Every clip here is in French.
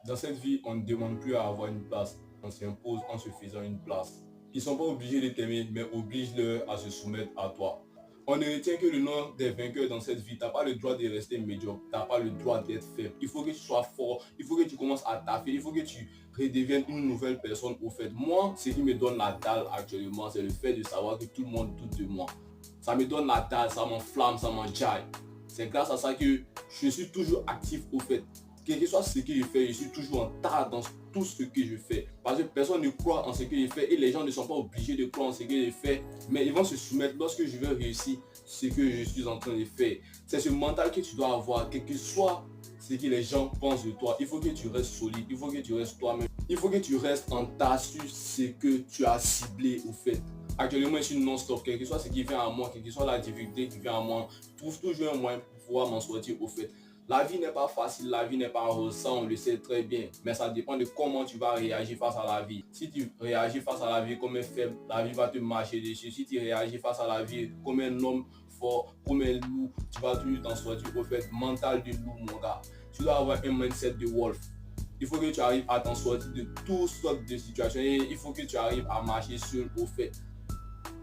Dans cette vie, on ne demande plus à avoir une place. On s'impose en se faisant une place. Ils ne sont pas obligés de t'aimer, mais oblige-leur à se soumettre à toi. On ne retient que le nom des vainqueurs dans cette vie. Tu n'as pas le droit de rester médiocre. Tu n'as pas le droit d'être faible. Il faut que tu sois fort. Il faut que tu commences à taffer. Il faut que tu redeviennes une nouvelle personne au fait. Moi, ce qui me donne la dalle actuellement, c'est le fait de savoir que tout le monde doute de moi. Ça me donne la dalle, ça m'enflamme, ça m'enjaille. C'est grâce à ça que je suis toujours actif au fait. Quel que soit ce que je fais, je suis toujours en tas dans tout ce que je fais. Parce que personne ne croit en ce que je fais et les gens ne sont pas obligés de croire en ce que je fais. Mais ils vont se soumettre lorsque je vais réussir ce que je suis en train de faire. C'est ce mental que tu dois avoir, quel que soit ce que les gens pensent de toi. Il faut que tu restes solide, il faut que tu restes toi-même. Il faut que tu restes en tas sur ce que tu as ciblé au fait. Actuellement, je suis non-stop, quel que soit ce qui vient à moi, quelle que soit la difficulté qui vient à moi, je trouve toujours un moyen pour pouvoir m'en sortir au fait. La vie n'est pas facile, la vie n'est pas rose, ça on le sait très bien, mais ça dépend de comment tu vas réagir face à la vie. Si tu réagis face à la vie comme un faible, la vie va te marcher dessus. Si tu réagis face à la vie comme un homme fort, comme un loup, tu vas toujours t'en sortir au fait. Mental de loup, mon gars. Tu dois avoir un mindset de wolf. Il faut que tu arrives à t'en sortir de toutes sortes de situations et il faut que tu arrives à marcher seul au fait.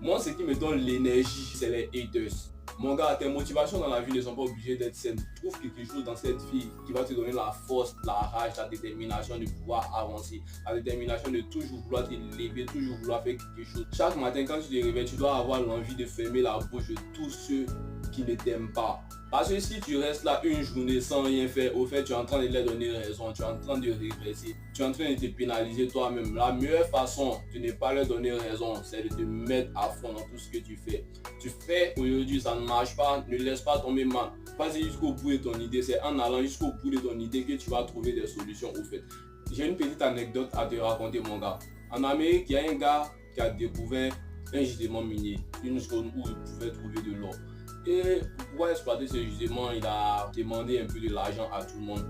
Moi, ce qui me donne l'énergie, c'est les haters. Mon gars, tes motivations dans la vie ne sont pas obligées d'être saines. Trouve quelque chose dans cette vie qui va te donner la force, la rage, la détermination de pouvoir avancer. La détermination de toujours vouloir t'élever, toujours vouloir faire quelque chose. Chaque matin, quand tu te réveilles, tu dois avoir l'envie de fermer la bouche de tous ceux qui ne t'aiment pas. Parce que si tu restes là une journée sans rien faire, au fait, tu es en train de leur donner raison, tu es en train de régresser, tu es en train de te pénaliser toi-même. La meilleure façon de ne pas leur donner raison, c'est de te mettre à fond dans tout ce que tu fais. Tu fais aujourd'hui, ça ne marche pas, ne laisse pas tomber mal. Vas-y jusqu'au bout de ton idée, c'est en allant jusqu'au bout de ton idée que tu vas trouver des solutions au fait. J'ai une petite anecdote à te raconter, mon gars. En Amérique, il y a un gars qui a découvert un gisement minier, une zone où il pouvait trouver de l'or. Et pour pouvoir exploiter ce gisement, il a demandé un peu de l'argent à tout le monde,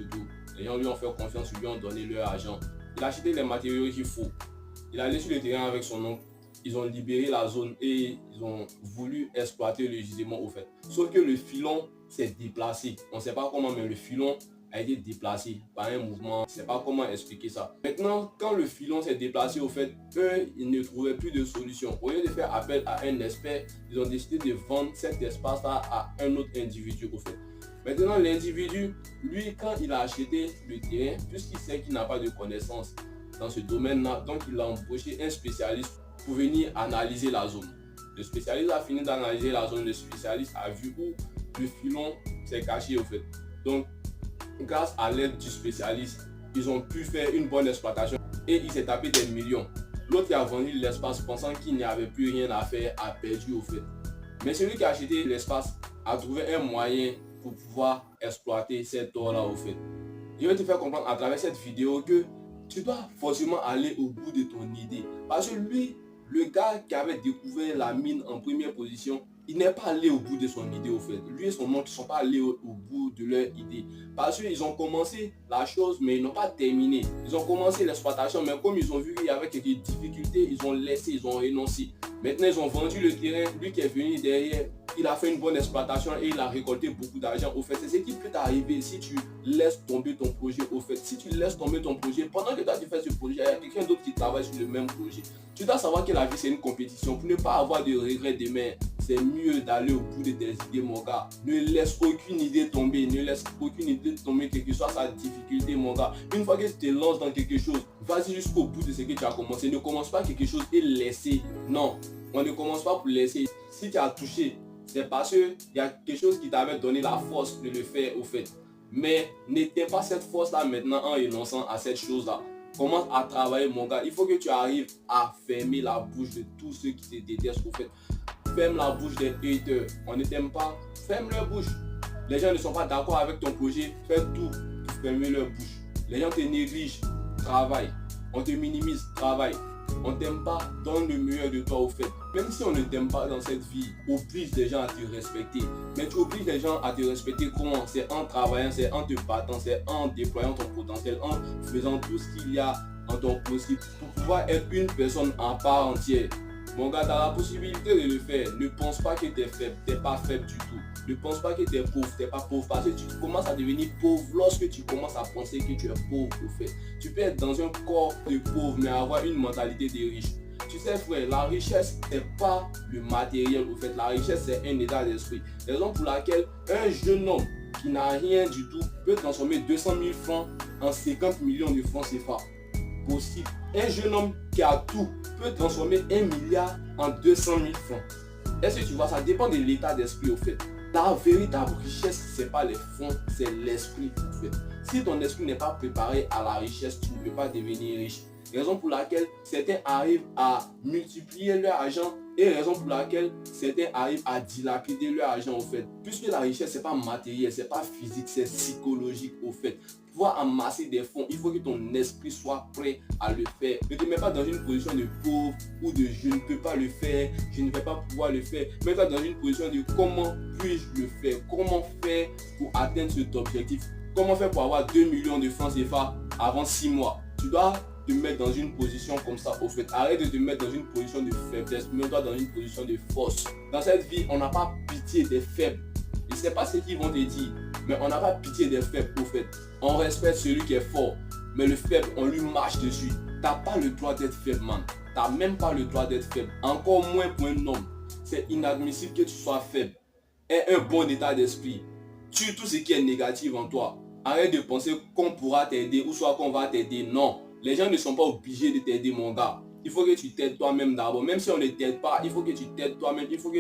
tout. Les gens lui ont fait confiance, lui ont donné leur argent. Il a acheté les matériaux qu'il faut. Il est allé sur le terrain avec son oncle. Ils ont libéré la zone et ils ont voulu exploiter le gisement au fait. Sauf que le filon s'est déplacé. On ne sait pas comment, mais le filon a été déplacé par un mouvement. Je ne sais pas comment expliquer ça. Maintenant, quand le filon s'est déplacé, au fait, eux, ils ne trouvaient plus de solution. Au lieu de faire appel à un expert, ils ont décidé de vendre cet espace-là à un autre individu, au fait. Maintenant, l'individu, lui, quand il a acheté le terrain, puisqu'il sait qu'il n'a pas de connaissances dans ce domaine-là, donc il a embauché un spécialiste pour venir analyser la zone. Le spécialiste a fini d'analyser la zone, le spécialiste a vu où le filon s'est caché, au fait. Donc, grâce à l'aide du spécialiste, ils ont pu faire une bonne exploitation et il s'est tapé des millions. L'autre qui a vendu l'espace pensant qu'il n'y avait plus rien à faire a perdu au fait. Mais celui qui a acheté l'espace a trouvé un moyen pour pouvoir exploiter cet or-là au fait. Je vais te faire comprendre à travers cette vidéo que tu dois forcément aller au bout de ton idée. Parce que lui, le gars qui avait découvert la mine en première position, il n'est pas allé au bout de son idée au fait. Lui et son oncle ne sont pas allés au bout de leur idée. Parce qu'ils ont commencé la chose, mais ils n'ont pas terminé. Ils ont commencé l'exploitation, mais comme ils ont vu qu'il y avait quelques difficultés, ils ont laissé, ils ont renoncé. Maintenant, ils ont vendu le terrain. Lui qui est venu derrière, il a fait une bonne exploitation et il a récolté beaucoup d'argent au fait. C'est ce qui peut t'arriver si tu laisses tomber ton projet au fait. Si tu laisses tomber ton projet, pendant que toi tu fais ce projet, il y a quelqu'un d'autre qui travaille sur le même projet. Tu dois savoir que la vie c'est une compétition. Pour ne pas avoir de regrets demain, c'est mieux d'aller au bout de tes idées, mon gars. Ne laisse aucune idée tomber. Ne laisse aucune idée tomber, quelle que soit sa difficulté, mon gars. Une fois que tu te lances dans quelque chose, vas-y jusqu'au bout de ce que tu as commencé. Ne commence pas quelque chose et laisser. Non, on ne commence pas pour laisser. Si tu as touché, c'est parce qu'il y a quelque chose qui t'avait donné la force de le faire au fait. Mais n'éteins pas cette force-là maintenant en renonçant à cette chose-là. Commence à travailler, mon gars. Il faut que tu arrives à fermer la bouche de tous ceux qui te détestent au fait. Ferme la bouche des haters. On ne t'aime pas, ferme leur bouche. Les gens ne sont pas d'accord avec ton projet, fais tout pour fermer leur bouche. Les gens te négligent, travaille. On te minimise, travaille. On t'aime pas, donne le meilleur de toi au fait. Même si on ne t'aime pas dans cette vie, oblige les gens à te respecter. Mais tu obliges les gens à te respecter comment? C'est en travaillant, c'est en te battant, c'est en déployant ton potentiel, en faisant tout ce qu'il y a en ton possible pour pouvoir être une personne en part entière. Mon gars, tu as la possibilité de le faire. Ne pense pas que tu es faible, tu n'es pas faible du tout. Ne pense pas que tu es pauvre, tu n'es pas pauvre parce que tu commences à devenir pauvre lorsque tu commences à penser que tu es pauvre au fait. Tu peux être dans un corps de pauvre mais avoir une mentalité de riche. Tu sais frère, la richesse n'est pas le matériel au fait, la richesse c'est un état d'esprit. Raison pour laquelle un jeune homme qui n'a rien du tout peut transformer 200 000 francs en 50 millions de francs CFA. Possible. Un jeune homme qui a tout peut transformer 1 milliard en 200 000 francs. Est-ce que tu vois, ça dépend de l'état d'esprit au fait. Ta véritable richesse, ce n'est pas les fonds, c'est l'esprit au fait. Si ton esprit n'est pas préparé à la richesse, tu ne peux pas devenir riche. Raison pour laquelle certains arrivent à multiplier leur argent et raison pour laquelle certains arrivent à dilapider leur argent au fait. Puisque la richesse, ce n'est pas matériel, ce n'est pas physique, c'est psychologique au fait. Pour amasser des fonds, il faut que ton esprit soit prêt à le faire. Ne te mets pas dans une position de pauvre ou de je ne peux pas le faire, je ne vais pas pouvoir le faire. Mets-toi dans une position de comment puis-je le faire, comment faire pour atteindre cet objectif, comment faire pour avoir 2 millions de francs CFA avant 6 mois. Tu dois te mettre dans une position comme ça au fait. Arrête de te mettre dans une position de faiblesse, mets-toi dans une position de force. Dans cette vie, on n'a pas pitié des faibles. Je ne sais pas ce qu'ils vont te dire, mais on n'a pas pitié des faibles au fait. On respecte celui qui est fort, mais le faible, on lui marche dessus. Tu n'as pas le droit d'être faible, man. Tu n'as même pas le droit d'être faible. Encore moins pour un homme. C'est inadmissible que tu sois faible. Aie un bon état d'esprit. Tue tout ce qui est négatif en toi. Arrête de penser qu'on pourra t'aider ou soit qu'on va t'aider. Non. Les gens ne sont pas obligés de t'aider, mon gars. Il faut que tu t'aides toi-même d'abord. Même si on ne t'aide pas, il faut que tu t'aides toi-même. Il faut que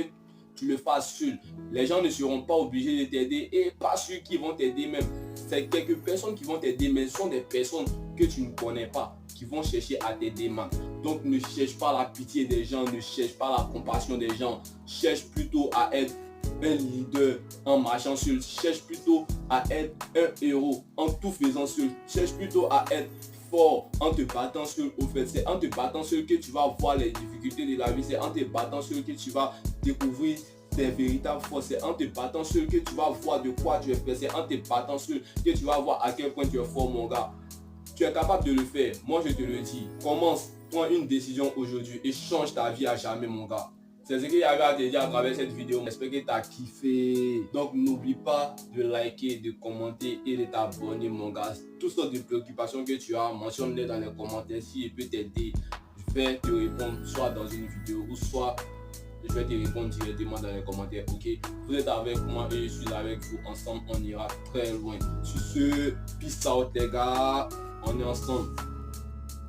tu le fasses seul. Les gens ne seront pas obligés de t'aider et pas ceux qui vont t'aider même. C'est quelques personnes qui vont t'aider, mais ce sont des personnes que tu ne connais pas qui vont chercher à t'aider, man. Donc ne cherche pas la pitié des gens, ne cherche pas la compassion des gens. Cherche plutôt à être un leader en marchant seul. Cherche plutôt à être un héros en tout faisant seul. Cherche plutôt à être fort en te battant seul au fait. C'est en te battant seul que tu vas voir les difficultés de la vie. C'est en te battant seul que tu vas découvrir tes véritables forces. C'est en te battant seul que tu vas voir de quoi tu es fait. C'est en te battant seul que tu vas voir à quel point tu es fort, mon gars. Tu es capable de le faire. Moi, je te le dis. Commence, prends une décision aujourd'hui et change ta vie à jamais, mon gars. C'est ce qu'il y avait à te dire à travers cette vidéo. J'espère que tu as kiffé. Donc n'oublie pas de liker, de commenter et de t'abonner, mon gars. Toutes sortes de préoccupations que tu as, mentionne-les dans les commentaires. Si il peut t'aider, je vais te répondre soit dans une vidéo ou soit je vais te répondre directement dans les commentaires. Ok, vous êtes avec moi et je suis avec vous. Ensemble, on ira très loin. Sur ce, peace out les gars. On est ensemble.